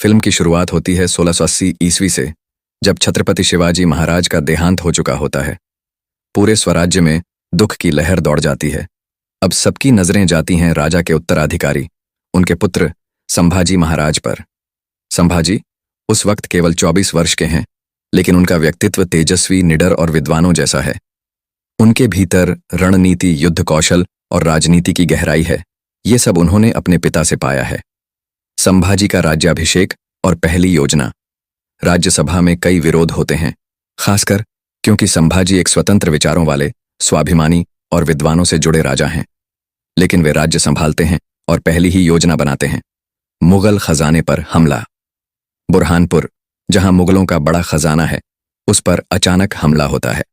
Film की शुरुआत होती है 1680 ईस्वी से, जब छत्रपति शिवाजी महाराज का देहांत हो चुका होता है। पूरे स्वराज्य में दुख की लहर दौड़ जाती है। अब सबकी नजरें जाती हैं राजा के उत्तराधिकारी, उनके पुत्र संभाजी महाराज पर। संभाजी उस वक्त केवल 24 वर्ष के हैं, लेकिन उनका व्यक्तित्व तेजस्वी, निडर और विद्वानों जैसा है। उनके भीतर रणनीति, युद्ध कौशल और राजनीति की गहराई है। ये सब उन्होंने अपने पिता से पाया है। संभाजी का राज्याभिषेक और पहली योजना। राज्यसभा में कई विरोध होते हैं, खासकर क्योंकि संभाजी एक स्वतंत्र विचारों वाले, स्वाभिमानी और विद्वानों से जुड़े राजा हैं। लेकिन वे राज्य संभालते हैं और पहली ही योजना बनाते हैं। मुगल खजाने पर हमला। बुरहानपुर, जहां मुगलों का बड़ा खजाना है, उस पर अचानक हमला होता है।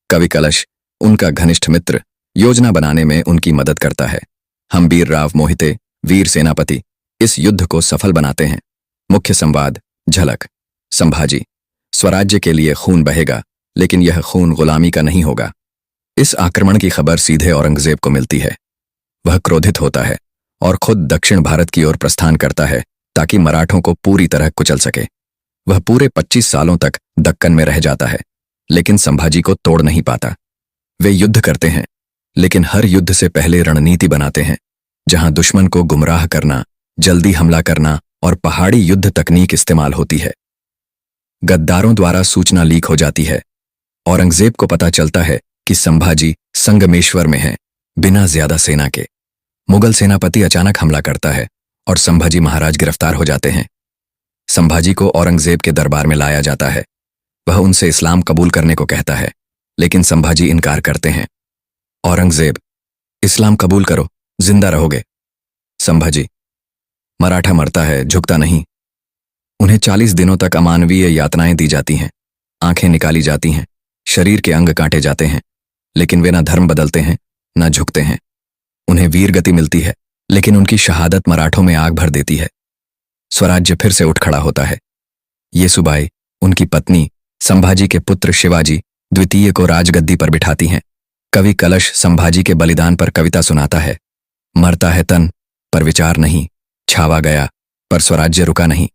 कवि कलश, उनका घनिष्ठ मित्र, योजना बनाने में उनकी मदद करता है। हम्बीर राव मोहिते, वीर सेनापति, इस युद्ध को सफल बनाते हैं। मुख्य संवाद, झलक। संभाजी, स्वराज्य के लिए खून बहेगा, लेकिन यह खून गुलामी का नहीं होगा। इस आक्रमण की खबर सीधे औरंगजेब को मिलती है। वह क्रोधित होता है और खुद दक्षिण भारत की ओर प्रस्थान करता है ताकि मराठों को पूरी तरह कुचल सके। वह पूरे 25 सालों तक दक्कन में रह जाता है, लेकिन संभाजी को तोड़ नहीं पाता। वे युद्ध करते हैं, लेकिन हर युद्ध से पहले रणनीति बनाते हैं, जहां दुश्मन को गुमराह करना, जल्दी हमला करना और पहाड़ी युद्ध तकनीक इस्तेमाल होती है। गद्दारों द्वारा सूचना लीक हो जाती है। औरंगजेब को पता चलता है कि संभाजी संगमेश्वर में है, बिना ज्यादा सेना के। मुगल सेनापति अचानक हमला करता है और संभाजी महाराज गिरफ्तार हो जाते हैं। संभाजी को औरंगजेब के दरबार में लाया जाता है। वह उनसे इस्लाम कबूल करने को कहता है, लेकिन संभाजी इनकार करते हैं। औरंगजेब, इस्लाम कबूल करो, जिंदा रहोगे। संभाजी, मराठा मरता है, झुकता नहीं। उन्हें 40 दिनों तक अमानवीय यातनाएं दी जाती हैं, आंखें निकाली जाती हैं, शरीर के अंग काटे जाते हैं, लेकिन वे न धर्म बदलते हैं, न झुकते हैं। उन्हें वीर गति मिलती है, लेकिन उनकी शहादत मराठों में आग भर देती है। स्वराज्य फिर से उठ खड़ा होता है। येसुबाई, उनकी पत्नी, संभाजी के पुत्र शिवाजी द्वितीय को राजगद्दी पर बिठाती हैं। कवि कलश संभाजी के बलिदान पर कविता सुनाता है। मरता है तन, पर विचार नहीं, छावा गया, पर स्वराज्य रुका नहीं।